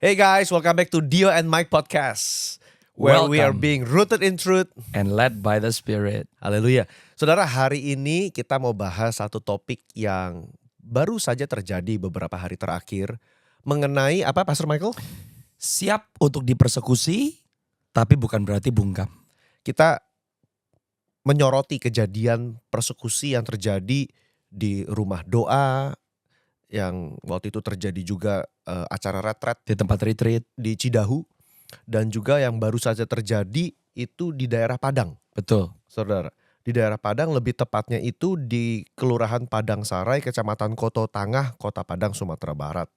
Hey guys, welcome back to Dio and Mike Podcast, where we are Welcome. being rooted in truth and led by the Spirit. Haleluya. Saudara, hari ini kita mau bahas satu topik yang baru saja terjadi beberapa hari terakhir. Mengenai apa, Pastor Michael? Siap untuk dipersekusi, tapi bukan berarti bungkam. Kita menyoroti kejadian persekusi yang terjadi di rumah doa, yang waktu itu terjadi juga acara retret Di tempat retreat. di Cidahu, dan juga yang baru saja terjadi itu di daerah Padang. Betul. Saudara, di daerah Padang, lebih tepatnya itu di Kelurahan Padang Sarai, Kecamatan Koto Tangah, Kota Padang, Sumatera Barat.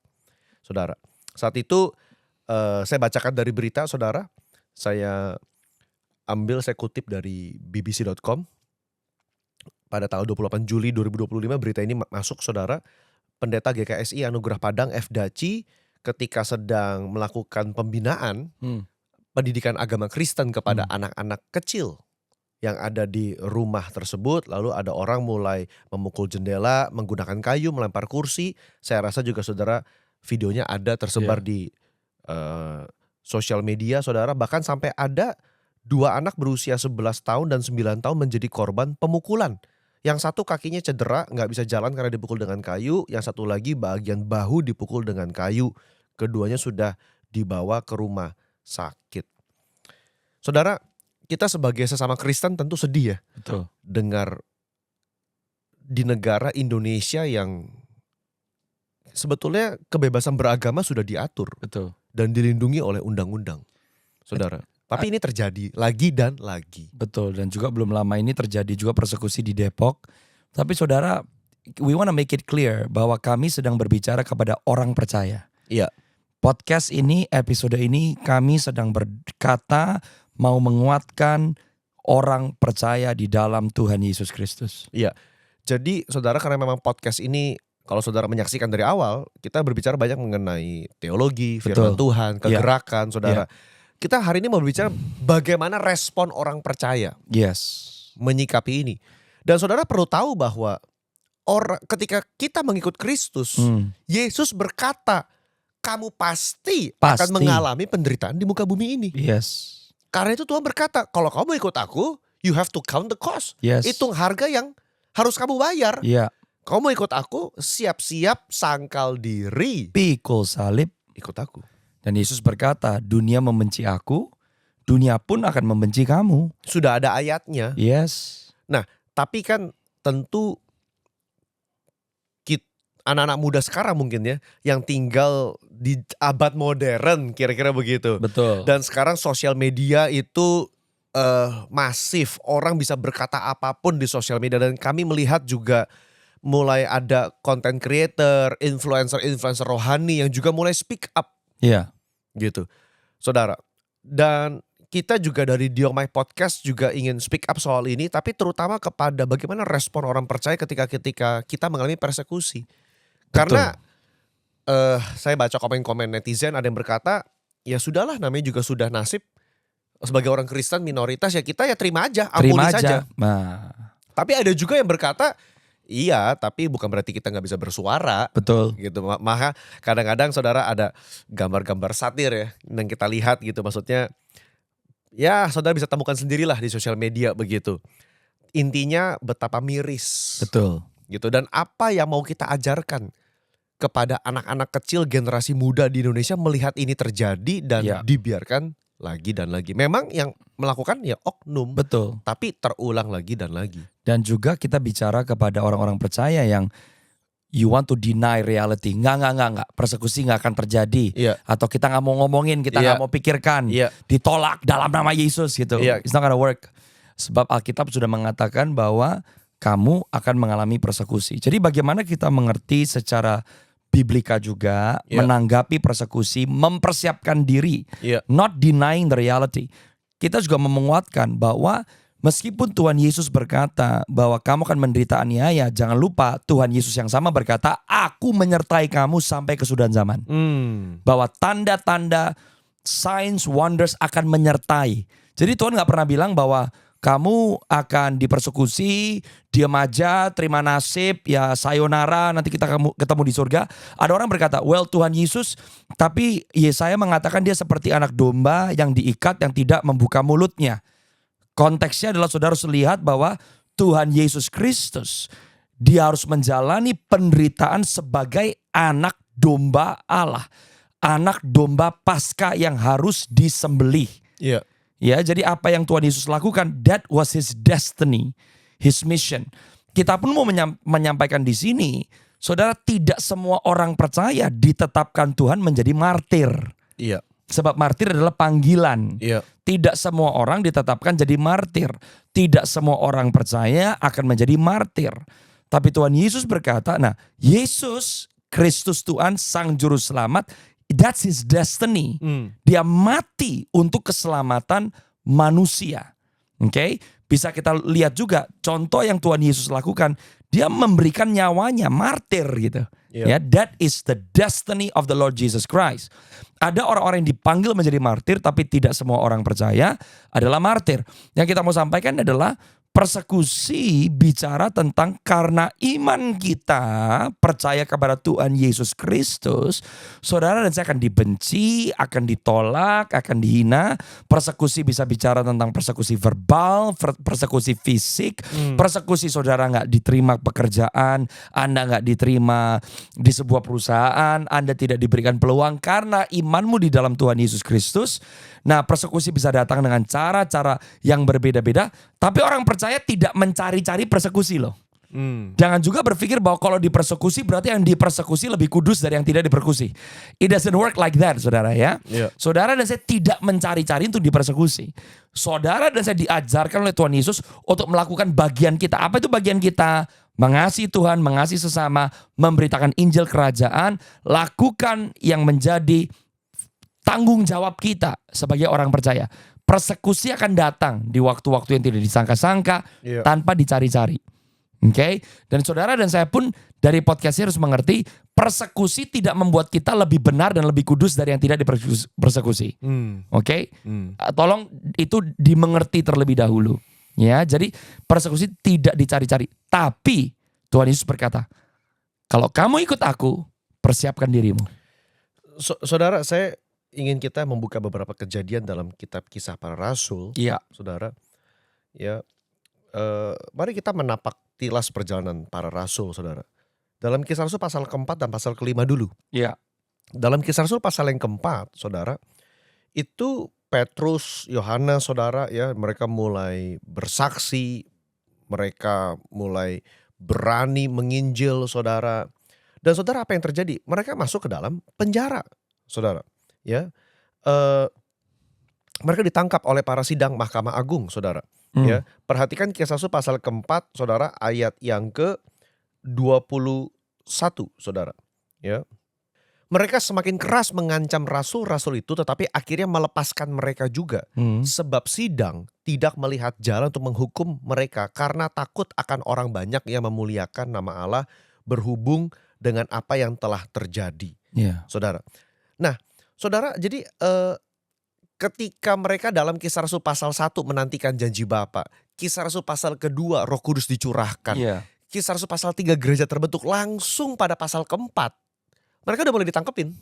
Saudara, saat itu saya bacakan dari berita, saudara. Saya kutip dari bbc.com. Pada tanggal 28 Juli 2025 berita ini masuk, saudara. Pendeta GKSI Anugerah Padang F. Daci ketika sedang melakukan pembinaan pendidikan agama Kristen kepada anak-anak kecil yang ada di rumah tersebut. Lalu ada orang mulai memukul jendela, menggunakan kayu, melempar kursi. Saya rasa juga saudara videonya ada tersebar di sosial media, saudara. Bahkan sampai ada 2 anak berusia 11 tahun dan 9 tahun menjadi korban pemukulan. Yang satu kakinya cedera, gak bisa jalan karena dipukul dengan kayu. Yang satu lagi bagian bahu dipukul dengan kayu. Keduanya sudah dibawa ke rumah sakit. Saudara, kita sebagai sesama Kristen tentu sedih ya. Betul. Dengar di negara Indonesia yang sebetulnya kebebasan beragama sudah diatur. Betul. Dan dilindungi oleh undang-undang. Saudara. Tapi ini terjadi lagi dan lagi. Betul, dan juga belum lama ini terjadi juga persekusi di Depok. Tapi saudara, we wanna make it clear bahwa kami sedang berbicara kepada orang percaya. Iya. Podcast ini, episode ini kami sedang berkata mau menguatkan orang percaya di dalam Tuhan Yesus Kristus. Iya. Jadi saudara, karena memang podcast ini kalau saudara menyaksikan dari awal, kita berbicara banyak mengenai teologi, firman Betul. Tuhan, kegerakan, saudara. Kita hari ini mau berbicara bagaimana respon orang percaya Yes. menyikapi ini. Dan saudara perlu tahu bahwa ketika kita mengikut Kristus, Yesus berkata, kamu pasti akan mengalami penderitaan di muka bumi ini. Yes. Karena itu Tuhan berkata, kalau kamu ikut aku, you have to count the cost. Yes. Hitung harga yang harus kamu bayar. Iya. Kamu ikut aku, siap-siap sangkal diri. Pikul salib. Ikut aku. Dan Yesus berkata, dunia membenci aku, dunia pun akan membenci kamu. Sudah ada ayatnya. Yes. Nah, tapi kan tentu anak-anak muda sekarang mungkin ya, yang tinggal di abad modern, kira-kira begitu. Betul. Dan sekarang sosial media itu masif. Orang bisa berkata apapun di sosial media. Dan kami melihat juga mulai ada content creator, influencer rohani yang juga mulai speak up. Iya. Gitu, saudara. Dan kita juga dari Dio My Podcast juga ingin speak up soal ini, tapi terutama kepada bagaimana respon orang percaya ketika kita mengalami persekusi. Karena saya baca komen-komen netizen, ada yang berkata, ya sudahlah, namanya juga sudah nasib sebagai orang Kristen minoritas, ya kita ya terima aja, ampuni saja. Nah. Tapi ada juga yang berkata, iya, tapi bukan berarti kita gak bisa bersuara. Betul. Gitu. Maka kadang-kadang saudara ada gambar-gambar satir ya yang kita lihat gitu. Maksudnya ya saudara bisa temukan sendirilah di sosial media begitu. Intinya betapa miris. Betul. Gitu. Dan apa yang mau kita ajarkan kepada anak-anak kecil generasi muda di Indonesia melihat ini terjadi dan dibiarkan lagi dan lagi. Memang yang melakukan ya oknum. Betul. Tapi terulang lagi dan lagi. Dan juga kita bicara kepada orang-orang percaya yang you want to deny reality. Enggak. Persekusi gak akan terjadi. Atau kita gak mau ngomongin, kita gak mau pikirkan. Ditolak dalam nama Yesus gitu. It's not gonna work. Sebab Alkitab sudah mengatakan bahwa kamu akan mengalami persekusi. Jadi bagaimana kita mengerti secara biblika juga menanggapi persekusi, mempersiapkan diri, not denying the reality. Kita juga menguatkan bahwa meskipun Tuhan Yesus berkata bahwa kamu akan menderita aniaya, jangan lupa Tuhan Yesus yang sama berkata, aku menyertai kamu sampai kesudahan zaman. Bahwa tanda-tanda, signs, wonders akan menyertai. Jadi Tuhan gak pernah bilang bahwa kamu akan dipersekusi, diam aja, terima nasib, ya sayonara, nanti kita ketemu di surga. Ada orang berkata, well Tuhan Yesus, tapi Yesaya mengatakan dia seperti anak domba yang diikat yang tidak membuka mulutnya. Konteksnya adalah saudara harus lihat bahwa Tuhan Yesus Kristus, dia harus menjalani penderitaan sebagai anak domba Allah. Anak domba Paskah yang harus disembelih. Iya. Ya, jadi apa yang Tuhan Yesus lakukan, that was his destiny, his mission. Kita pun mau menyampaikan di sini, saudara, tidak semua orang percaya ditetapkan Tuhan menjadi martir. Iya. Sebab martir adalah panggilan. Iya. Tidak semua orang ditetapkan jadi martir. Tidak semua orang percaya akan menjadi martir. Tapi Tuhan Yesus berkata, nah Yesus Kristus Tuhan Sang Juru Selamat, that's his destiny. Dia mati untuk keselamatan manusia. Oke, bisa kita lihat juga contoh yang Tuhan Yesus lakukan. Dia memberikan nyawanya, martir gitu. Ya, that is the destiny of the Lord Jesus Christ. Ada orang-orang yang dipanggil menjadi martir, tapi tidak semua orang percaya adalah martir. Yang kita mau sampaikan adalah persekusi bicara tentang karena iman kita percaya kepada Tuhan Yesus Kristus, saudara dan saya akan dibenci, akan ditolak, akan dihina. Persekusi bisa bicara tentang persekusi verbal, persekusi fisik, persekusi saudara nggak diterima pekerjaan, Anda nggak diterima di sebuah perusahaan, Anda tidak diberikan peluang karena imanmu di dalam Tuhan Yesus Kristus. Nah, persekusi bisa datang dengan cara-cara yang berbeda-beda, tapi orang percaya tidak mencari-cari persekusi loh. Jangan juga berpikir bahwa kalau dipersekusi berarti yang dipersekusi lebih kudus dari yang tidak dipersekusi. It doesn't work like that, saudara ya. Saudara dan saya tidak mencari-cari untuk dipersekusi. Saudara dan saya diajarkan oleh Tuhan Yesus untuk melakukan bagian kita. Apa itu bagian kita? Mengasihi Tuhan, mengasihi sesama, memberitakan Injil Kerajaan, lakukan yang menjadi tanggung jawab kita sebagai orang percaya. Persekusi akan datang di waktu-waktu yang tidak disangka-sangka, tanpa dicari-cari. Oke, dan saudara dan saya pun dari podcast ini harus mengerti persekusi tidak membuat kita lebih benar dan lebih kudus dari yang tidak dipersekusi. Oke, tolong itu dimengerti terlebih dahulu. Ya, jadi persekusi tidak dicari-cari. Tapi Tuhan Yesus berkata, kalau kamu ikut aku, persiapkan dirimu. Saudara, saya ingin kita membuka beberapa kejadian dalam kitab Kisah Para Rasul. Iya. Saudara, ya, mari kita menapak tilas perjalanan para rasul, saudara. Dalam Kisah Rasul pasal keempat dan pasal kelima dulu. Iya. Dalam Kisah Rasul pasal yang keempat, saudara, itu Petrus, Yohanes, saudara, ya, mereka mulai bersaksi, mereka mulai berani menginjil, saudara. Dan saudara, apa yang terjadi? Mereka masuk ke dalam penjara, saudara. Ya, mereka ditangkap oleh para sidang Mahkamah Agung, saudara. Ya, perhatikan Kisah Rasul pasal keempat, saudara, ayat yang ke-21, saudara. Ya, mereka semakin keras mengancam rasul-rasul itu, tetapi akhirnya melepaskan mereka juga. Sebab sidang tidak melihat jalan untuk menghukum mereka karena takut akan orang banyak yang memuliakan nama Allah berhubung dengan apa yang telah terjadi, saudara. Nah, saudara, jadi ketika mereka dalam Kisah Rasul pasal 1 menantikan janji Bapa, Kisah Rasul pasal kedua Roh Kudus dicurahkan, Kisah Rasul pasal 3 gereja terbentuk, langsung pada pasal keempat mereka udah mulai ditangkepin.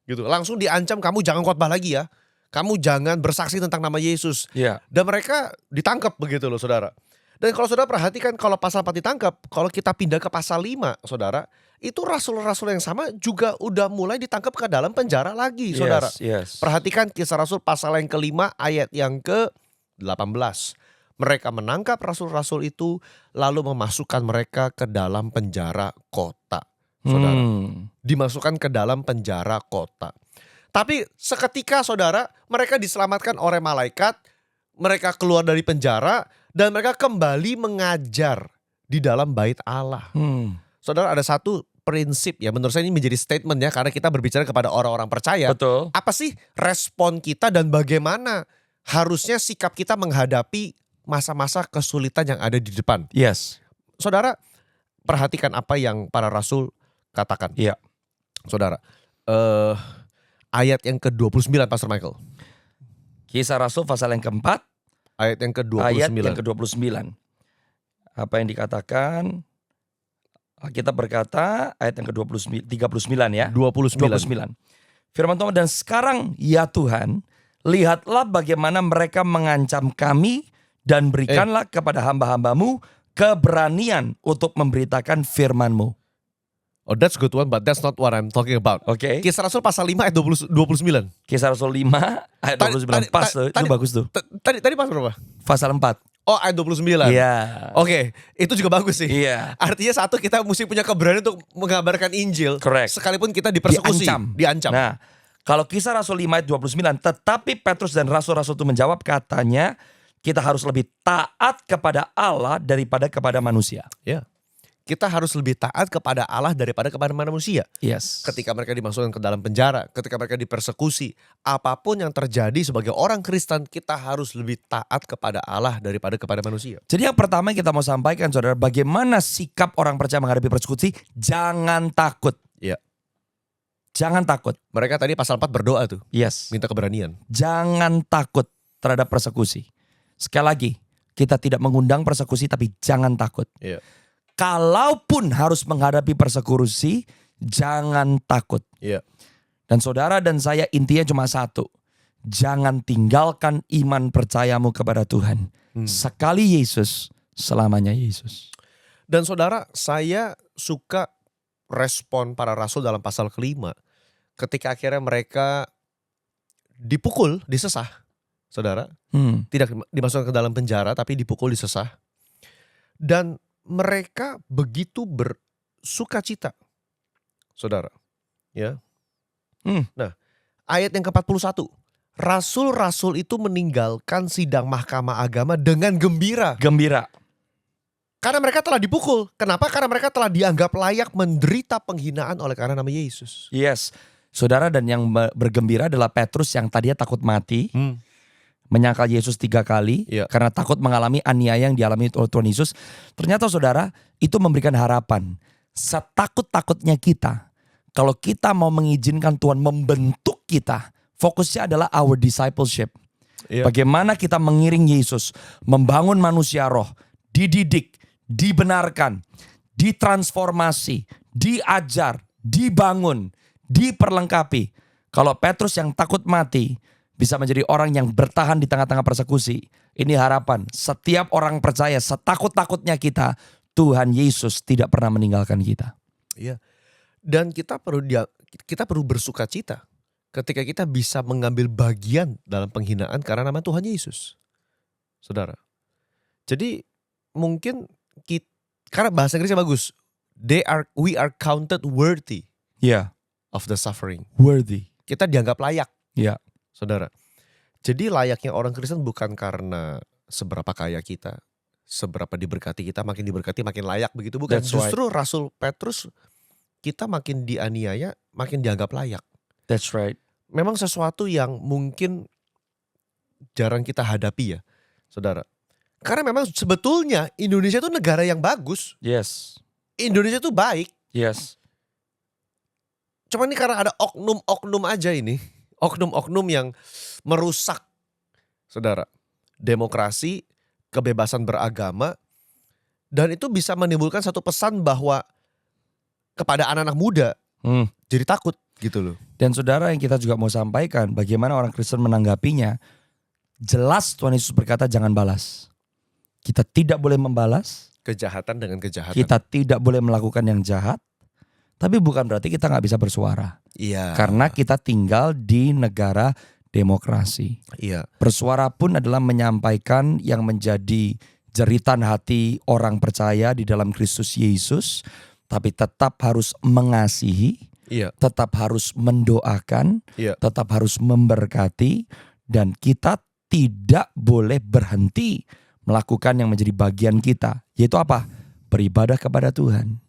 Gitu, langsung diancam, kamu jangan khotbah lagi ya, kamu jangan bersaksi tentang nama Yesus. Dan mereka ditangkap begitu loh, saudara. Dan kalau saudara perhatikan, kalau pasal 4 ditangkap, kalau kita pindah ke pasal 5, saudara, itu rasul-rasul yang sama juga udah mulai ditangkap ke dalam penjara lagi, saudara. Perhatikan Kisah Rasul pasal yang kelima ayat yang ke-18. Mereka menangkap rasul-rasul itu lalu memasukkan mereka ke dalam penjara kota, saudara. Dimasukkan ke dalam penjara kota. Tapi seketika, saudara, mereka diselamatkan oleh malaikat, mereka keluar dari penjara dan mereka kembali mengajar di dalam bait Allah. Saudara, ada satu prinsip ya, menurut saya ini menjadi statement ya, karena kita berbicara kepada orang-orang percaya. Betul. Apa sih respon kita dan bagaimana harusnya sikap kita menghadapi masa-masa kesulitan yang ada di depan. Saudara, perhatikan apa yang para rasul katakan. Saudara, ayat yang ke-29, Pastor Michael. Kisah Rasul pasal yang keempat, Ayat yang ke-29. Ayat yang ke-29. Apa yang dikatakan? Kita berkata ayat yang ke-39 ya. 29. Firman Tuhan, dan sekarang ya Tuhan, lihatlah bagaimana mereka mengancam kami dan berikanlah kepada hamba-hambamu keberanian untuk memberitakan firman-Mu. Oh, that's good one, but that's not what I'm talking about. Oke. Kisah Rasul pasal 5 ayat 29. Kisah Rasul 5 ayat 29. Pas tuh, itu bagus tuh. Tadi pasal berapa? Pasal 4. Oh, ayat 29. Iya. Oke, itu juga bagus sih. Iya. Artinya satu, kita mesti punya keberanian untuk mengabarkan Injil. Correct. Sekalipun kita dipersekusi, diancam. Nah, kalau Kisah Rasul 5 ayat 29, tetapi Petrus dan rasul-rasul itu menjawab, katanya kita harus lebih taat kepada Allah daripada kepada manusia. Ya. Kita harus lebih taat kepada Allah daripada kepada manusia. Yes. Ketika mereka dimasukkan ke dalam penjara, ketika mereka dipersekusi, apapun yang terjadi sebagai orang Kristen, kita harus lebih taat kepada Allah daripada kepada manusia. Jadi yang pertama yang kita mau sampaikan, saudara, bagaimana sikap orang percaya menghadapi persekusi? Jangan takut. Iya. Jangan takut. Mereka tadi pasal 4 berdoa tuh. Yes. Minta keberanian. Jangan takut terhadap persekusi. Sekali lagi, kita tidak mengundang persekusi, tapi jangan takut. Iya. Kalaupun harus menghadapi persekusi, jangan takut. Iya. Dan saudara dan saya intinya cuma satu. Jangan tinggalkan iman percayamu kepada Tuhan. Sekali Yesus, selamanya Yesus. Dan saudara, saya suka respon para rasul dalam pasal ke-5. Ketika akhirnya mereka dipukul, disesah. Saudara, tidak dimasukkan ke dalam penjara, tapi dipukul, disesah. Dan mereka begitu bersukacita, saudara. Ya. Nah, ayat yang ke-41. Rasul-rasul itu meninggalkan sidang mahkamah agama dengan gembira. Gembira. Karena mereka telah dipukul. Kenapa? Karena mereka telah dianggap layak menderita penghinaan oleh karena nama Yesus. Yes. Saudara, dan yang bergembira adalah Petrus yang tadinya takut mati. Menyangkal Yesus 3 kali karena takut mengalami aniaya yang dialami oleh Tuhan Yesus. Ternyata saudara, itu memberikan harapan. Setakut-takutnya kita, kalau kita mau mengizinkan Tuhan membentuk kita, fokusnya adalah our discipleship. Bagaimana kita mengiring Yesus, membangun manusia roh, dididik, dibenarkan, ditransformasi, diajar, dibangun, diperlengkapi. Kalau Petrus yang takut mati bisa menjadi orang yang bertahan di tengah-tengah persekusi. Ini harapan. Setiap orang percaya, setakut-takutnya kita, Tuhan Yesus tidak pernah meninggalkan kita. Iya. Dan kita perlu bersuka cita ketika kita bisa mengambil bagian dalam penghinaan karena nama Tuhan Yesus. Saudara. Jadi mungkin karena bahasa Inggrisnya bagus. We are counted worthy of the suffering. Worthy. Kita dianggap layak. Iya. Saudara, jadi layaknya orang Kristen bukan karena seberapa kaya kita, seberapa diberkati kita, makin diberkati makin layak begitu, bukan. Justru Rasul Petrus, kita makin dianiaya, makin dianggap layak. That's right. Memang sesuatu yang mungkin jarang kita hadapi ya, saudara. Karena memang sebetulnya Indonesia itu negara yang bagus. Yes. Indonesia itu baik. Yes. Cuma ini karena ada oknum-oknum aja ini. Oknum-oknum yang merusak, saudara, demokrasi, kebebasan beragama, dan itu bisa menimbulkan satu pesan bahwa kepada anak-anak muda jadi takut gitu loh. Dan saudara, yang kita juga mau sampaikan, bagaimana orang Kristen menanggapinya. Jelas Tuhan Yesus berkata jangan balas. Kita tidak boleh membalas kejahatan dengan kejahatan. Kita tidak boleh melakukan yang jahat. Tapi bukan berarti kita gak bisa bersuara. Iya. Karena kita tinggal di negara demokrasi. Iya. Bersuara pun adalah menyampaikan yang menjadi jeritan hati orang percaya di dalam Kristus Yesus. Tapi tetap harus mengasihi. Iya. Tetap harus mendoakan. Iya. Tetap harus memberkati. Dan kita tidak boleh berhenti melakukan yang menjadi bagian kita. Yaitu apa? Beribadah kepada Tuhan.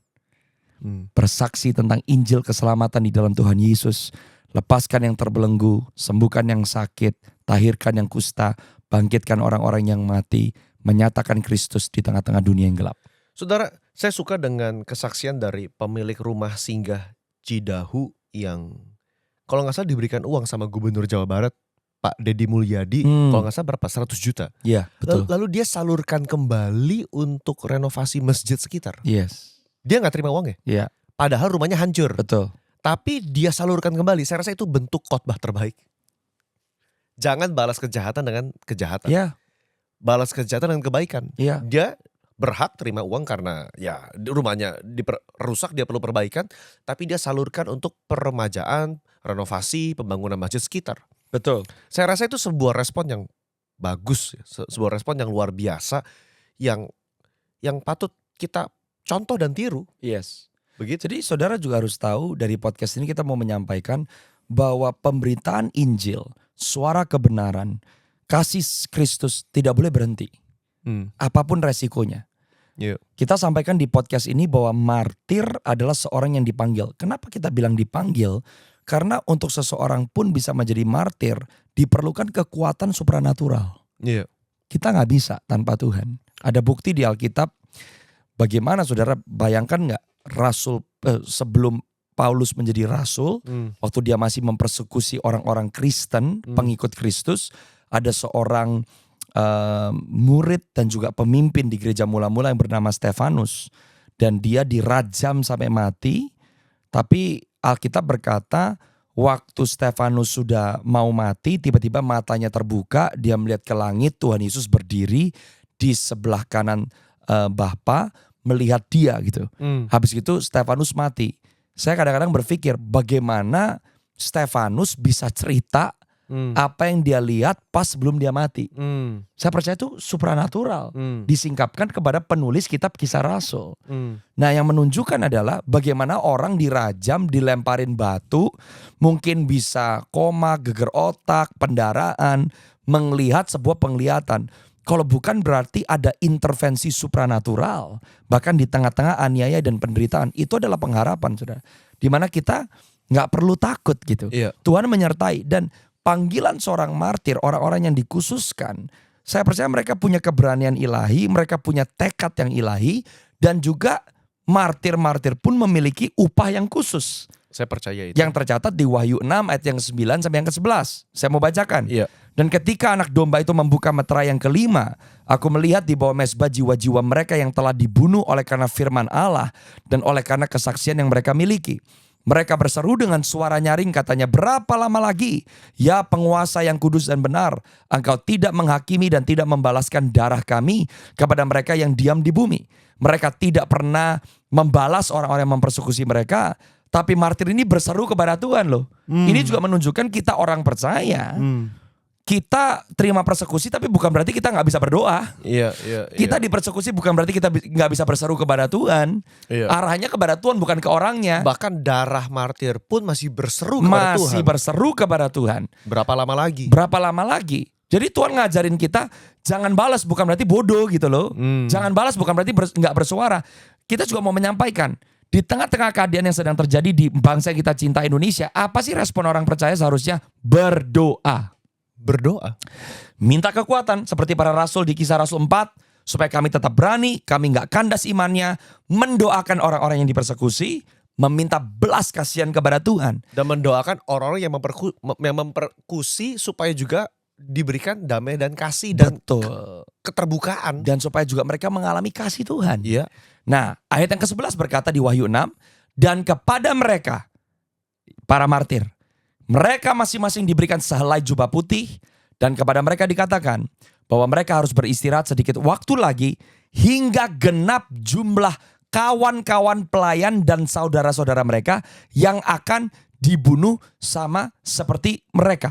Bersaksi tentang Injil keselamatan di dalam Tuhan Yesus. Lepaskan yang terbelenggu, sembuhkan yang sakit, tahirkan yang kusta, bangkitkan orang-orang yang mati, menyatakan Kristus di tengah-tengah dunia yang gelap. Saudara, saya suka dengan kesaksian dari pemilik rumah singgah Cidahu yang kalau gak salah diberikan uang sama Gubernur Jawa Barat Pak Deddy Mulyadi, kalau nggak salah berapa, 100 juta. Iya, betul. Lalu dia salurkan kembali untuk renovasi masjid sekitar. Yes. Dia nggak terima uangnya. Iya. Padahal rumahnya hancur. Betul. Tapi dia salurkan kembali. Saya rasa itu bentuk khotbah terbaik. Jangan balas kejahatan dengan kejahatan. Iya. Balas kejahatan dengan kebaikan. Iya. Dia berhak terima uang karena ya rumahnya rusak, dia perlu perbaikan, tapi dia salurkan untuk peremajaan, renovasi, pembangunan masjid sekitar. Betul. Saya rasa itu sebuah respon yang bagus, sebuah respon yang luar biasa, yang patut kita contoh dan tiru. Yes. Begitu. Jadi saudara juga harus tahu, dari podcast ini kita mau menyampaikan bahwa pemberitaan Injil, suara kebenaran, kasih Kristus tidak boleh berhenti. Apapun resikonya. Yeah. Kita sampaikan di podcast ini bahwa martir adalah seorang yang dipanggil. Kenapa kita bilang dipanggil? Karena untuk seseorang pun bisa menjadi martir diperlukan kekuatan supranatural. Yeah. Kita gak bisa tanpa Tuhan. Ada bukti di Alkitab. Bagaimana saudara, bayangkan gak Rasul sebelum Paulus menjadi rasul, waktu dia masih mempersekusi orang-orang Kristen, pengikut Kristus, ada seorang murid dan juga pemimpin di gereja mula-mula yang bernama Stefanus, dan dia dirajam sampai mati. Tapi Alkitab berkata waktu Stefanus sudah mau mati, tiba-tiba matanya terbuka, dia melihat ke langit, Tuhan Yesus berdiri di sebelah kanan Bapa melihat dia gitu. Habis itu Stefanus mati. Saya kadang-kadang berpikir bagaimana Stefanus bisa cerita apa yang dia lihat pas sebelum dia mati. Saya percaya itu supranatural. Disingkapkan kepada penulis kitab Kisah Rasul. Nah, yang menunjukkan adalah bagaimana orang dirajam, dilemparin batu, mungkin bisa koma, geger otak, pendarahan, melihat sebuah penglihatan. Kalau bukan berarti ada intervensi supranatural. Bahkan di tengah-tengah aniaya dan penderitaan, itu adalah pengharapan, saudara. Dimana kita gak perlu takut gitu. Iya. Tuhan menyertai. Dan panggilan seorang martir, orang-orang yang dikhususkan, saya percaya mereka punya keberanian ilahi, mereka punya tekad yang ilahi, dan juga martir-martir pun memiliki upah yang khusus. Saya percaya itu. Yang tercatat di Wahyu 6 ayat yang 9 sampai yang ke-11. Saya mau bacakan. Iya. Dan ketika anak domba itu membuka meterai yang kelima, aku melihat di bawah mezbah jiwa-jiwa mereka yang telah dibunuh oleh karena firman Allah dan oleh karena kesaksian yang mereka miliki. Mereka berseru dengan suara nyaring, katanya, berapa lama lagi, ya penguasa yang kudus dan benar, engkau tidak menghakimi dan tidak membalaskan darah kami kepada mereka yang diam di bumi. Mereka tidak pernah membalas orang-orang yang mempersekusi mereka, tapi martir ini berseru kepada Tuhan loh. Ini juga menunjukkan kita orang percaya. Kita terima persekusi tapi bukan berarti kita gak bisa berdoa. Iya. Kita dipersekusi bukan berarti kita gak bisa berseru kepada Tuhan. Iya. Arahnya kepada Tuhan, bukan ke orangnya. Bahkan darah martir pun masih berseru kepada Tuhan. Masih berseru kepada Tuhan. Berapa lama lagi? Berapa lama lagi? Jadi Tuhan ngajarin kita jangan balas bukan berarti bodoh gitu loh. Jangan balas bukan berarti gak bersuara. Kita juga mau menyampaikan, di tengah-tengah keadaan yang sedang terjadi di bangsa yang kita cinta Indonesia, apa sih respon orang percaya? Seharusnya berdoa. Berdoa. Minta kekuatan seperti para rasul di Kisah Rasul 4. Supaya kami tetap berani, kami gak kandas imannya. Mendoakan orang-orang yang dipersekusi. Meminta belas kasihan kepada Tuhan. Dan mendoakan orang-orang yang memperkusi supaya juga diberikan damai dan kasih. Dan keterbukaan. Dan supaya juga mereka mengalami kasih Tuhan. Iya. Nah, ayat yang ke-11 berkata di Wahyu 6. Dan kepada mereka, para martir, mereka masing-masing diberikan sehelai jubah putih, dan kepada mereka dikatakan bahwa mereka harus beristirahat sedikit waktu lagi hingga genap jumlah kawan-kawan pelayan dan saudara-saudara mereka yang akan dibunuh sama seperti mereka.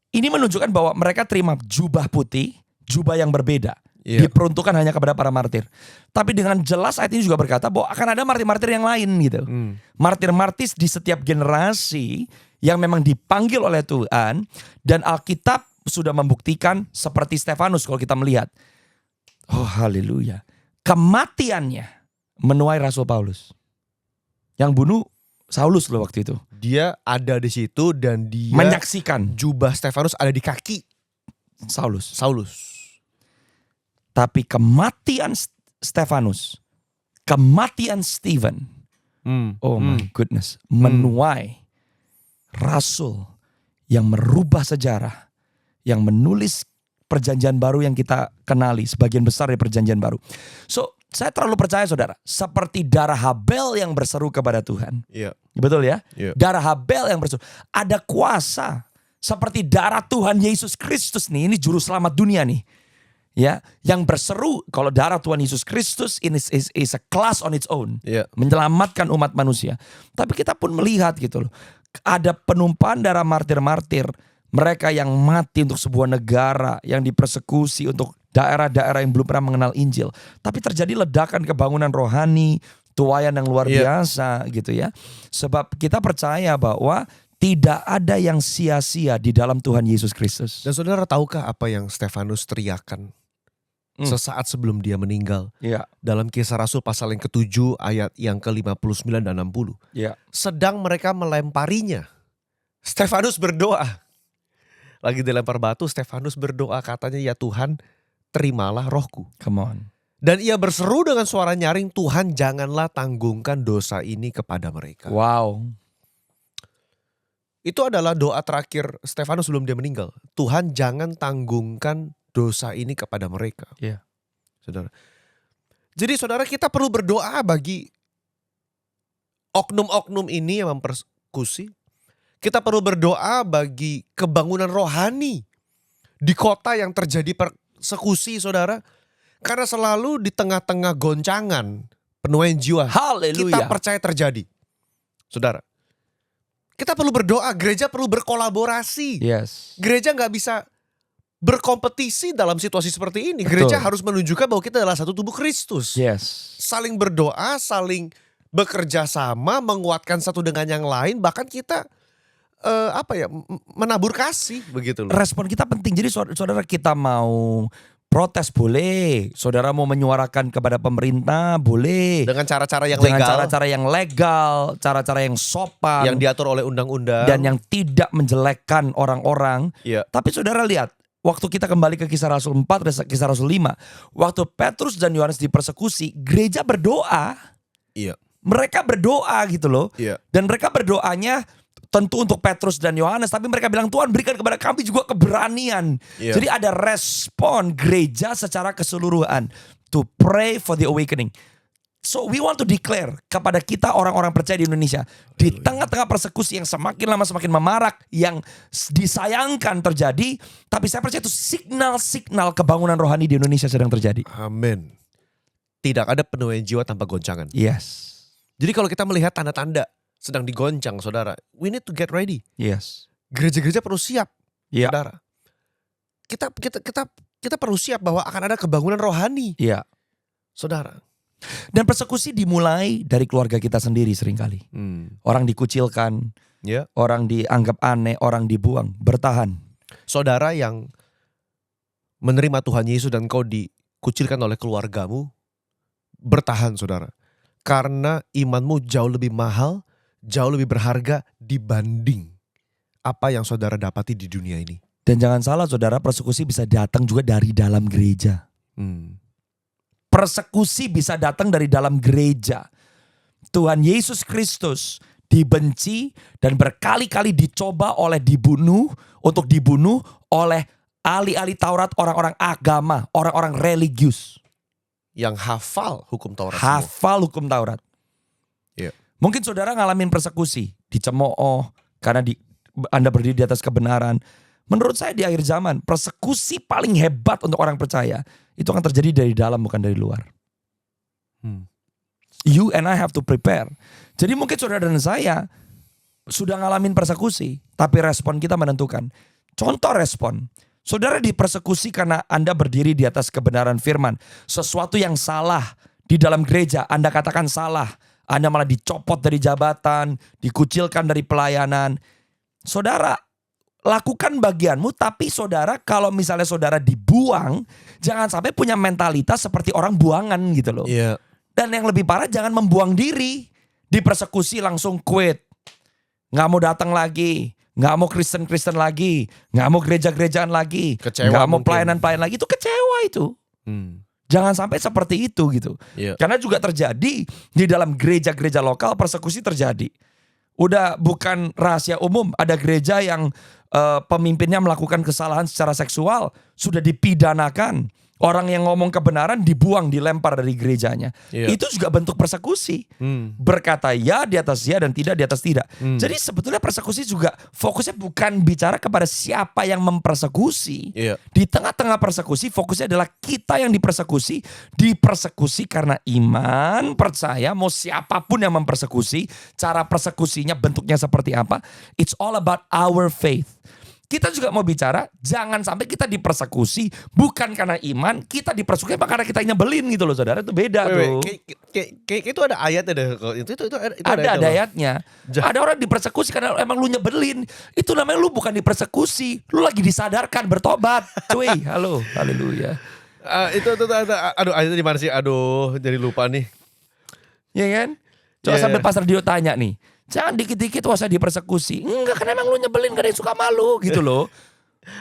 Ini menunjukkan bahwa mereka terima jubah putih, jubah yang berbeda. Diperuntukkan hanya kepada para martir. Tapi dengan jelas ayat ini juga berkata bahwa akan ada martir-martir yang lain gitu. Martir-martir di setiap generasi yang memang dipanggil oleh Tuhan. Dan Alkitab sudah membuktikan seperti Stefanus kalau kita melihat. Oh haleluya. Kematiannya menuai Rasul Paulus. Yang bunuh Saulus loh waktu itu. Dia ada di situ dan dia menyaksikan jubah Stefanus ada di kaki Saulus. Tapi kematian Stefanus, kematian Stephen, oh my goodness, menuai rasul yang merubah sejarah yang menulis perjanjian baru yang kita kenali, sebagian besar dari perjanjian baru. So, saya terlalu percaya saudara, seperti darah Habel yang berseru kepada Tuhan. Iya. Betul ya? Iya. Darah Habel yang berseru. Ada kuasa seperti darah Tuhan Yesus Kristus nih, ini juru selamat dunia nih. Ya, yang berseru, kalau darah Tuhan Yesus Kristus is a class on its own. Iya. Menyelamatkan umat manusia. Tapi kita pun melihat gitu loh. Ada penumpahan darah martir-martir. Mereka yang mati untuk sebuah negara, yang dipersekusi untuk daerah-daerah yang belum pernah mengenal Injil. Tapi terjadi ledakan kebangunan rohani, tuaian yang luar biasa gitu ya. Sebab kita percaya bahwa tidak ada yang sia-sia di dalam Tuhan Yesus Kristus. Dan saudara tahukah apa yang Stefanus teriakan sesaat sebelum dia meninggal? Iya. Dalam Kisah Rasul pasal yang ke-7 ayat yang ke-59 dan 60. Iya. Sedang mereka melemparinya, Stefanus berdoa. Lagi dilempar batu, Stefanus berdoa, katanya, ya Tuhan, terimalah rohku. Come on. Dan ia berseru dengan suara nyaring, Tuhan janganlah tanggungkan dosa ini kepada mereka. Wow. Itu adalah doa terakhir Stefanus sebelum dia meninggal. Tuhan jangan tanggungkan dosa ini kepada mereka. Iya. Saudara. Jadi saudara, kita perlu berdoa bagi oknum-oknum ini yang mempersekusi. Kita perlu berdoa bagi kebangunan rohani di kota yang terjadi persekusi, saudara. Karena selalu di tengah-tengah goncangan, penuaian jiwa, kita percaya terjadi. Saudara, kita perlu berdoa, gereja perlu berkolaborasi. Yes. Gereja gak bisa berkompetisi dalam situasi seperti ini. Betul. Gereja harus menunjukkan bahwa kita adalah satu tubuh Kristus. Yes. Saling berdoa, saling bekerja sama, menguatkan satu dengan yang lain. Bahkan kita menabur kasih begitu loh. Respon kita penting. Jadi saudara, kita mau protes boleh, saudara mau menyuarakan kepada pemerintah boleh. Dengan cara-cara yang dengan legal. cara-cara yang legal, cara-cara yang sopan. Yang diatur oleh undang-undang. Dan yang tidak menjelekkan orang-orang. Iya. Tapi saudara lihat, waktu kita kembali ke Kisah Rasul 4, Kisah Rasul 5. Waktu Petrus dan Yohanes dipersekusi, gereja berdoa. Iya. Mereka berdoa gitu loh. Iya. Dan mereka berdoanya tentu untuk Petrus dan Yohanes, tapi mereka bilang Tuhan berikan kepada kami juga keberanian. Yeah. Jadi ada respon gereja secara keseluruhan to pray for the awakening. So we want to declare kepada kita orang-orang percaya di Indonesia, di tengah-tengah persekusi yang semakin lama semakin memarak, yang disayangkan terjadi, tapi saya percaya itu signal-signal kebangunan rohani di Indonesia sedang terjadi. Amin. Tidak ada penuaian jiwa tanpa goncangan. Yes. Jadi kalau kita melihat tanda-tanda sedang digoncang, saudara, we need to get ready. Yes. Gereja-gereja perlu siap, saudara. Kita perlu siap bahwa akan ada kebangunan rohani, saudara. Dan persekusi dimulai dari keluarga kita sendiri seringkali. Orang dikucilkan, orang dianggap aneh, orang dibuang. Bertahan. Saudara yang menerima Tuhan Yesus dan kau dikucilkan oleh keluargamu, bertahan saudara. Karena imanmu jauh lebih mahal, jauh lebih berharga dibanding apa yang saudara dapati di dunia ini. Dan jangan salah saudara, persekusi bisa datang juga dari dalam gereja. Persekusi bisa datang dari dalam gereja. Tuhan Yesus Kristus dibenci dan berkali-kali dicoba untuk dibunuh oleh ahli-ahli Taurat, orang-orang agama, orang-orang religius. Yang hafal hukum Taurat. Hafal hukum Taurat. Mungkin saudara ngalamin persekusi, dicemooh karena Anda berdiri di atas kebenaran. Menurut saya di akhir zaman, persekusi paling hebat untuk orang percaya itu akan terjadi dari dalam bukan dari luar. You and I have to prepare. Jadi mungkin saudara dan saya sudah ngalamin persekusi, tapi respon kita menentukan. Contoh respon, saudara dipersekusi karena Anda berdiri di atas kebenaran firman. Sesuatu yang salah di dalam gereja, Anda katakan salah. Anda malah dicopot dari jabatan, dikucilkan dari pelayanan. Saudara, lakukan bagianmu, tapi saudara kalau misalnya saudara dibuang, jangan sampai punya mentalitas seperti orang buangan gitu loh. Dan yang lebih parah, jangan membuang diri. Dipersekusi langsung quit. Gak mau datang lagi. Gak mau Kristen-Kristen lagi. Gak mau gereja-gerejaan lagi. Kecewa gak mau mungkin. pelayanan-pelayanan lagi. Itu kecewa itu. Jangan sampai seperti itu gitu. Karena juga terjadi di dalam gereja-gereja lokal, persekusi terjadi. Udah bukan rahasia umum, ada gereja yang pemimpinnya melakukan kesalahan secara seksual sudah dipidanakan. Orang yang ngomong kebenaran dibuang, dilempar dari gerejanya. Itu juga bentuk persekusi. Berkata ya di atas ya dan tidak di atas tidak. Jadi sebetulnya persekusi juga fokusnya bukan bicara kepada siapa yang mempersekusi. Di tengah-tengah persekusi fokusnya adalah kita yang dipersekusi. Dipersekusi karena iman, percaya, mau siapapun yang mempersekusi. Cara persekusinya bentuknya seperti apa. It's all about our faith. Kita juga mau bicara, jangan sampai kita dipersekusi bukan karena iman, kita dipersekusi karena kita nyebelin gitu loh saudara, itu beda tuh. Kayak itu ada ayatnya deh. Itu ada ayatnya. Ada orang dipersekusi karena emang lu nyebelin. Itu namanya lu bukan dipersekusi, lu lagi disadarkan bertobat. Cuy, halo, haleluya. Itu aduh ayatnya di mana sih? Aduh, jadi lupa nih. Ya kan? Coba sambil Pastor Dio tanya nih. Jangan dikit-dikit wah saya dipersekusi. Enggak, kan emang lu nyebelin, gak ada yang suka malu gitu loh.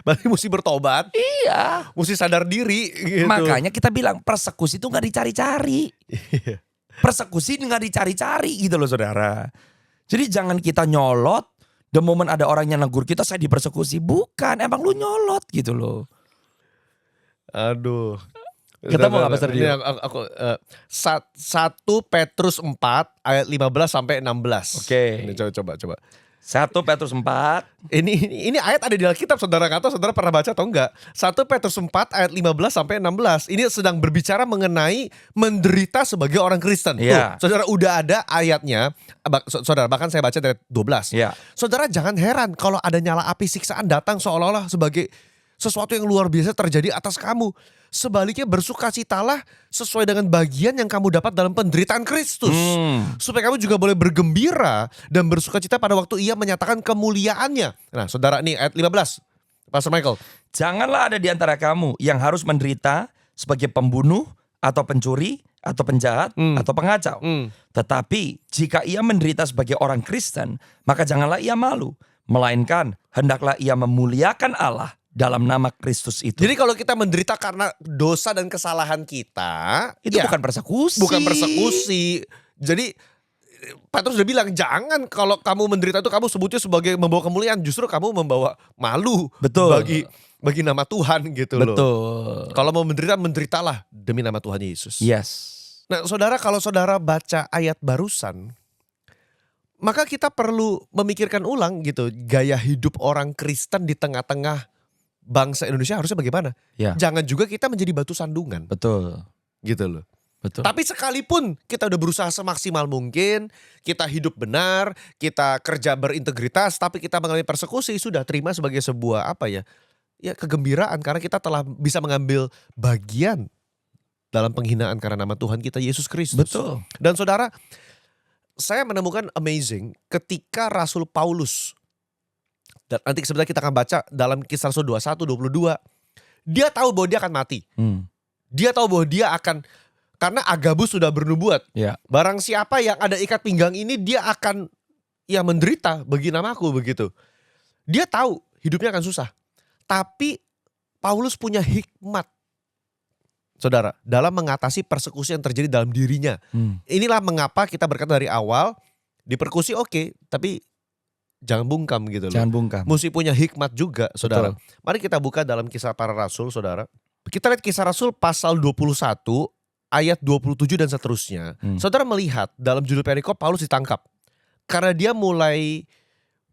Berarti mesti bertobat. Iya. Mesti sadar diri gitu. Makanya kita bilang persekusi itu gak dicari-cari. Persekusi gak dicari-cari gitu loh saudara. Jadi jangan kita nyolot. The moment ada orang yang negur kita, saya dipersekusi. Bukan, emang lu nyolot gitu loh. Aduh. Ketemu gak Pastor Dio? Aku 1 Petrus 4 ayat 15 sampai 16. Oke. Ini coba. 1 Petrus 4. Ini ayat ada di Alkitab, saudara, kata saudara pernah baca atau enggak? 1 Petrus 4 ayat 15 sampai 16. Ini sedang berbicara mengenai menderita sebagai orang Kristen. Yeah. Tuh, saudara udah ada ayatnya. Saudara, bahkan saya baca dari 12. Yeah. Saudara jangan heran kalau ada nyala api siksaan datang seolah-olah sebagai sesuatu yang luar biasa terjadi atas kamu. Sebaliknya bersukacitalah sesuai dengan bagian yang kamu dapat dalam penderitaan Kristus. Supaya kamu juga boleh bergembira dan bersukacita pada waktu ia menyatakan kemuliaannya. Nah saudara nih ayat 15. Pastor Michael. Janganlah ada di antara kamu yang harus menderita sebagai pembunuh atau pencuri atau penjahat atau pengacau. Tetapi jika ia menderita sebagai orang Kristen, maka janganlah ia malu. Melainkan hendaklah ia memuliakan Allah dalam nama Kristus itu. Jadi kalau kita menderita karena dosa dan kesalahan kita, itu ya, bukan persekusi. Bukan persekusi. Jadi Petrus udah bilang jangan kalau kamu menderita itu kamu sebutnya sebagai membawa kemuliaan, justru kamu membawa malu. Betul. Bagi nama Tuhan gitu loh. Betul. Kalau mau menderita, menderitalah demi nama Tuhan Yesus. Yes. Nah saudara, kalau saudara baca ayat barusan, maka kita perlu memikirkan ulang gitu, gaya hidup orang Kristen di tengah-tengah bangsa Indonesia harusnya bagaimana? Ya. Jangan juga kita menjadi batu sandungan. Betul. Gitu loh. Betul. Tapi sekalipun kita udah berusaha semaksimal mungkin, kita hidup benar, kita kerja berintegritas, tapi kita mengalami persekusi, sudah terima sebagai sebuah apa ya? Ya kegembiraan karena kita telah bisa mengambil bagian dalam penghinaan karena nama Tuhan kita Yesus Kristus. Betul. Dan saudara, saya menemukan amazing ketika Rasul Paulus, dan nanti sebentar kita akan baca dalam Kisah Rasul 21, 22. Dia tahu bahwa dia akan mati. Dia tahu bahwa dia akan, karena Agabus sudah bernubuat. Ya. Barang siapa yang ada ikat pinggang ini dia akan ya menderita bagi namaku begitu. Dia tahu hidupnya akan susah. Tapi Paulus punya hikmat. Saudara, dalam mengatasi persekusi yang terjadi dalam dirinya. Inilah mengapa kita berkata dari awal, dipersekusi oke, tapi jangan bungkam gitu loh. Jangan bungkam. Mesti punya hikmat juga, saudara. Betul. Mari kita buka dalam Kisah Para Rasul, saudara. Kita lihat Kisah Rasul pasal 21, ayat 27 dan seterusnya. Saudara melihat dalam judul perikop Paulus ditangkap. Karena dia mulai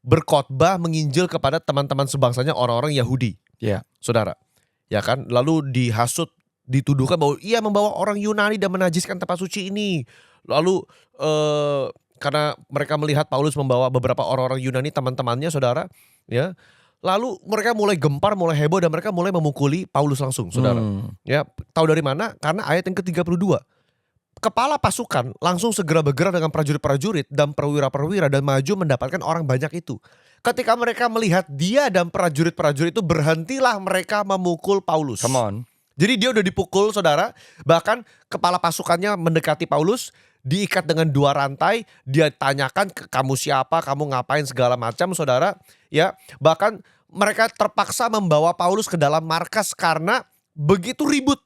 berkhotbah menginjil kepada teman-teman sebangsanya orang-orang Yahudi. Ya. Saudara. Ya kan? Lalu dihasut, dituduhkan bahwa ia membawa orang Yunani dan menajiskan tempat suci ini. Lalu karena mereka melihat Paulus membawa beberapa orang-orang Yunani teman-temannya, saudara, ya. Lalu mereka mulai gempar, mulai heboh dan mereka mulai memukuli Paulus langsung, saudara. Ya, tahu dari mana? Karena ayat yang ke-32. Kepala pasukan langsung segera bergerak dengan prajurit-prajurit dan perwira-perwira dan maju mendapatkan orang banyak itu. Ketika mereka melihat dia dan prajurit-prajurit itu, berhentilah mereka memukul Paulus. Come on. Jadi dia udah dipukul, saudara. Bahkan kepala pasukannya mendekati Paulus, diikat dengan 2 rantai, dia tanyakan kamu siapa, kamu ngapain segala macam, saudara. Ya, bahkan mereka terpaksa membawa Paulus ke dalam markas karena begitu ribut.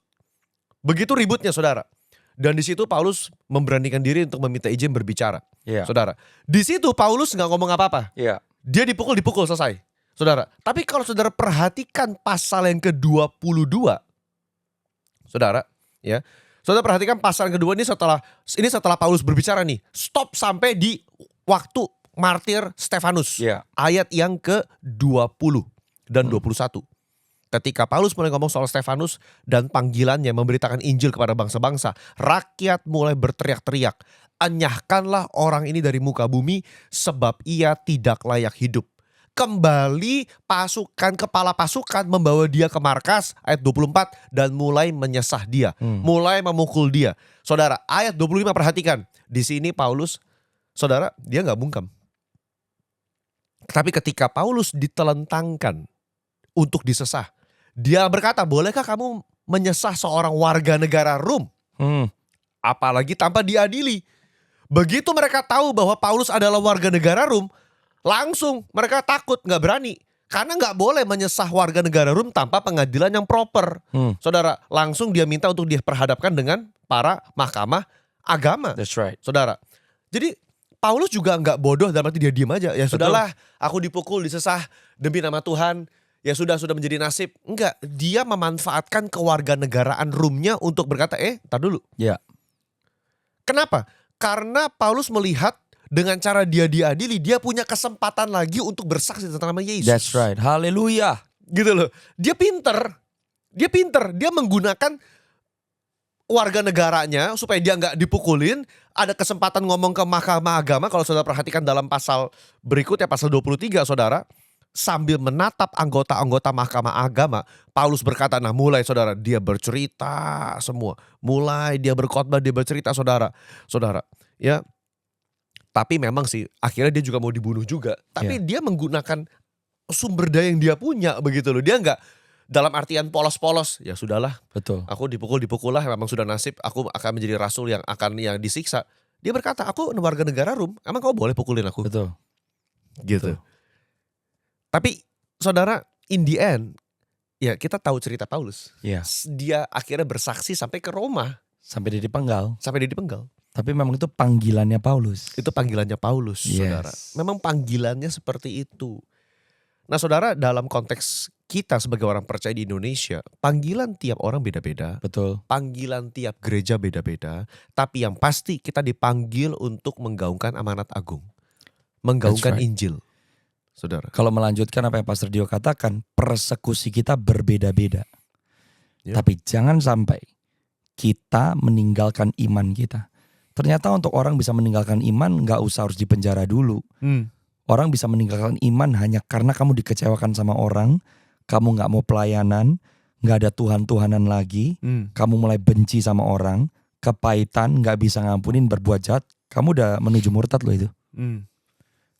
Begitu ributnya, saudara. Dan di situ Paulus memberanikan diri untuk meminta izin berbicara. Yeah. Saudara. Di situ Paulus nggak ngomong apa-apa. Yeah. Dia dipukul selesai. Saudara, tapi kalau saudara perhatikan pasal yang ke-22, saudara, ya. Saudara perhatikan pasal yang kedua ini setelah Paulus berbicara nih, stop sampai di waktu martir Stefanus. Ayat yang ke-20 dan 21. Ketika Paulus mulai ngomong soal Stefanus dan panggilannya memberitakan Injil kepada bangsa-bangsa, rakyat mulai berteriak-teriak, "Enyahkanlah orang ini dari muka bumi sebab ia tidak layak hidup." Kembali kepala pasukan membawa dia ke markas, ayat 24, dan mulai menyesah dia, mulai memukul dia. Saudara, ayat 25 perhatikan. Di sini Paulus, saudara, dia gak bungkam. Tapi ketika Paulus ditelentangkan untuk disesah, dia berkata, "Bolehkah kamu menyesah seorang warga negara Rom? Apalagi tanpa diadili." Begitu mereka tahu bahwa Paulus adalah warga negara Rom, langsung mereka takut, gak berani. Karena gak boleh menyesah warga negara Rom tanpa pengadilan yang proper. Saudara, langsung dia minta untuk diperhadapkan dengan para mahkamah agama. That's right. Saudara, jadi Paulus juga gak bodoh dalam arti dia diam aja. Ya sudahlah, aku dipukul, disesah demi nama Tuhan. Ya sudah menjadi nasib. Enggak, dia memanfaatkan kewarganegaraan Romnya untuk berkata, entar dulu. Kenapa? Karena Paulus melihat dengan cara dia diadili, dia punya kesempatan lagi untuk bersaksi tentang nama Yesus. That's right. Haleluya. Gitu loh. Dia pinter. Dia menggunakan warga negaranya supaya dia nggak dipukulin. Ada kesempatan ngomong ke mahkamah agama. Kalau saudara perhatikan dalam pasal berikutnya, pasal 23, saudara. Sambil menatap anggota-anggota mahkamah agama, Paulus berkata, nah mulai saudara, dia bercerita semua. Mulai dia berkhotbah, dia bercerita saudara. Ya. Tapi memang sih akhirnya dia juga mau dibunuh juga. Tapi dia menggunakan sumber daya yang dia punya begitu loh. Dia nggak dalam artian polos-polos. Ya sudahlah. Betul. Aku dipukul lah, memang sudah nasib. Aku akan menjadi rasul yang disiksa. Dia berkata, aku warga negara Rom. Emang kau boleh pukulin aku? Betul. Gitu. Betul. Tapi saudara, in the end, ya kita tahu cerita Paulus. Dia akhirnya bersaksi sampai ke Roma. Sampai dia dipenggal. Tapi memang itu panggilannya Paulus. Saudara. Memang panggilannya seperti itu. Nah saudara, dalam konteks kita sebagai orang percaya di Indonesia, panggilan tiap orang beda-beda. Betul. Panggilan tiap gereja beda-beda. Tapi yang pasti kita dipanggil untuk menggaungkan amanat agung. Menggaungkan Injil. Saudara. Kalau melanjutkan apa yang Pastor Dio katakan, persekusi kita berbeda-beda. Tapi jangan sampai kita meninggalkan iman kita. Ternyata untuk orang bisa meninggalkan iman gak usah harus dipenjara dulu. Orang bisa meninggalkan iman hanya karena kamu dikecewakan sama orang, kamu gak mau pelayanan, gak ada Tuhan-Tuhanan lagi, kamu mulai benci sama orang, kepahitan, gak bisa ngampunin, berbuat jahat, kamu udah menuju murtad loh itu.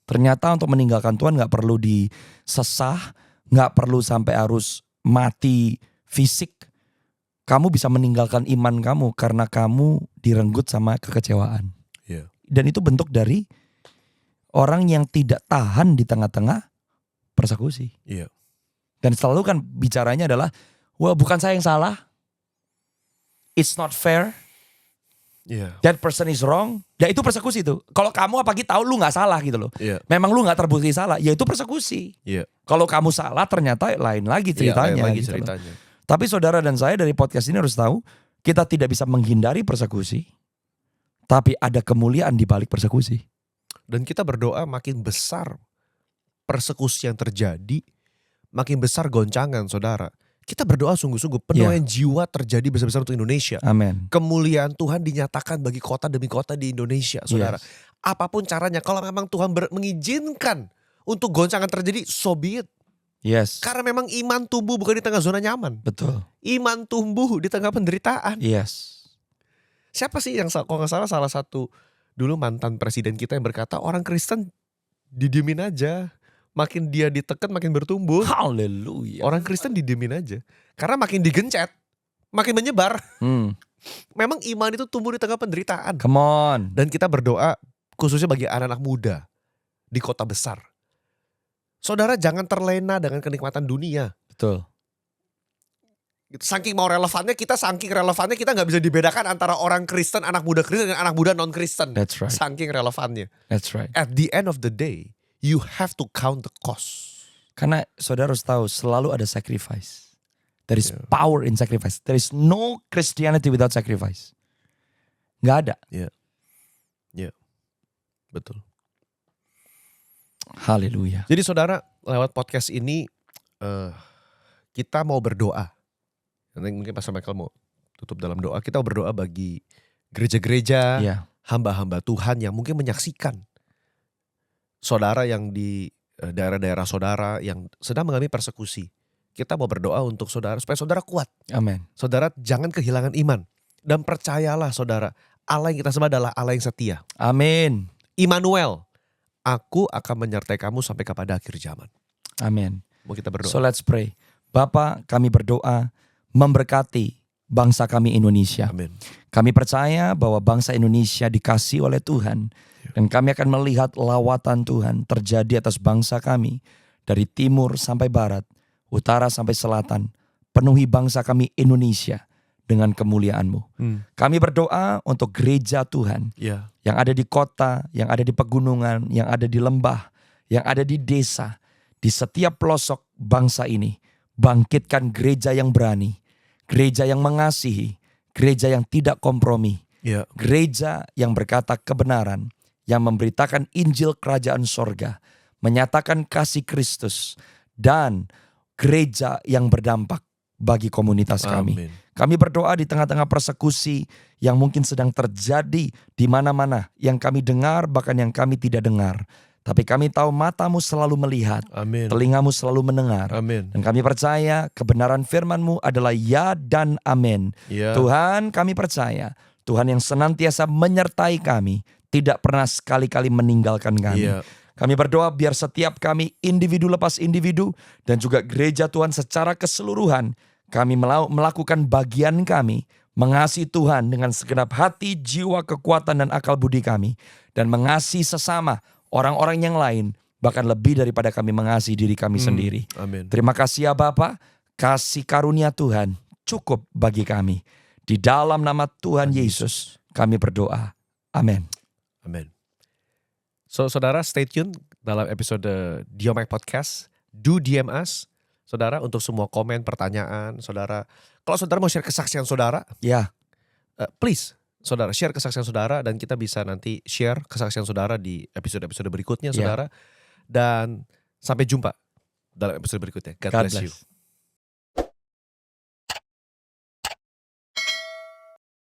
Ternyata untuk meninggalkan Tuhan gak perlu disesah, gak perlu sampai harus mati fisik. Kamu bisa meninggalkan iman kamu karena kamu direnggut sama kekecewaan. Dan itu bentuk dari orang yang tidak tahan di tengah-tengah persekusi. Dan selalu kan bicaranya adalah, wah bukan saya yang salah. It's not fair. That person is wrong. Ya itu persekusi itu. Kalau kamu apalagi tahu lu gak salah gitu loh. Memang lu gak terbukti salah, ya itu persekusi. Kalau kamu salah ternyata lain lagi ceritanya. Tapi saudara dan saya dari podcast ini harus tahu, kita tidak bisa menghindari persekusi. Tapi ada kemuliaan di balik persekusi. Dan kita berdoa makin besar persekusi yang terjadi, makin besar goncangan saudara. Kita berdoa sungguh-sungguh penuaian jiwa terjadi besar-besar untuk Indonesia. Amin. Kemuliaan Tuhan dinyatakan bagi kota demi kota di Indonesia saudara. Apapun caranya, kalau memang Tuhan mengizinkan untuk goncangan terjadi, so be it. Karena memang iman tumbuh bukan di tengah zona nyaman. Betul. Iman tumbuh di tengah penderitaan. Siapa sih yang kalau gak salah satu dulu mantan presiden kita yang berkata, orang Kristen didiemin aja. Makin dia ditekan makin bertumbuh. Haleluya. Orang Kristen didiemin aja. Karena makin digencet, makin menyebar. Memang iman itu tumbuh di tengah penderitaan. Come on. Dan kita berdoa khususnya bagi anak-anak muda di kota besar. Saudara jangan terlena dengan kenikmatan dunia. Betul. Saking relevannya kita gak bisa dibedakan antara orang Kristen, anak muda Kristen dan anak muda non-Kristen. That's right. Saking relevannya. That's right. At the end of the day, you have to count the cost. Karena saudara harus tahu selalu ada sacrifice. There is power in sacrifice. There is no Christianity without sacrifice. Nggak ada. Betul. Haleluya. Jadi saudara, lewat podcast ini kita mau berdoa. Nanti mungkin Pastor Michael mau tutup dalam doa. Kita mau berdoa bagi gereja-gereja, hamba-hamba Tuhan yang mungkin menyaksikan saudara yang di daerah-daerah saudara yang sedang mengalami persekusi. Kita mau berdoa untuk saudara supaya saudara kuat. Amin. Saudara jangan kehilangan iman. Dan percayalah saudara, Allah yang kita sembah adalah Allah yang setia. Amin. Immanuel, aku akan menyertai kamu sampai kepada akhir zaman. Amin. Mau kita berdoa. So let's pray. Bapa, kami berdoa memberkati bangsa kami Indonesia. Amin. Kami percaya bahwa bangsa Indonesia dikasihi oleh Tuhan. Dan kami akan melihat lawatan Tuhan terjadi atas bangsa kami. Dari timur sampai barat, utara sampai selatan. Penuhi bangsa kami Indonesia dengan kemuliaan-Mu. Kami berdoa untuk gereja Tuhan yang ada di kota, yang ada di pegunungan, yang ada di lembah, yang ada di desa, di setiap pelosok bangsa ini. Bangkitkan gereja yang berani, gereja yang mengasihi, gereja yang tidak kompromi, gereja yang berkata kebenaran, yang memberitakan Injil Kerajaan Sorga, menyatakan kasih Kristus, dan gereja yang berdampak bagi komunitas kami. Amin. Kami berdoa di tengah-tengah persekusi yang mungkin sedang terjadi di mana-mana, yang kami dengar bahkan yang kami tidak dengar. Tapi kami tahu matamu selalu melihat, Amin. telingamu selalu mendengar. Amin. Dan kami percaya kebenaran firman-Mu adalah ya dan amin. Tuhan, kami percaya Tuhan yang senantiasa menyertai kami, tidak pernah sekali-kali meninggalkan kami. Kami berdoa biar setiap kami individu lepas individu dan juga gereja Tuhan secara keseluruhan, kami melakukan bagian kami, mengasihi Tuhan dengan segenap hati, jiwa, kekuatan, dan akal budi kami. Dan mengasihi sesama, orang-orang yang lain, bahkan lebih daripada kami mengasihi diri kami sendiri. Amin. Terima kasih ya Bapa, kasih karunia Tuhan cukup bagi kami. Di dalam nama Tuhan Yesus kami berdoa. Amin. Amin. So saudara stay tune dalam episode Diomac Podcast. Do DM us. Saudara, untuk semua komen, pertanyaan, saudara. Kalau saudara mau share kesaksian saudara, please, saudara, share kesaksian saudara dan kita bisa nanti share kesaksian saudara di episode-episode berikutnya, saudara. Dan sampai jumpa dalam episode berikutnya. God bless you.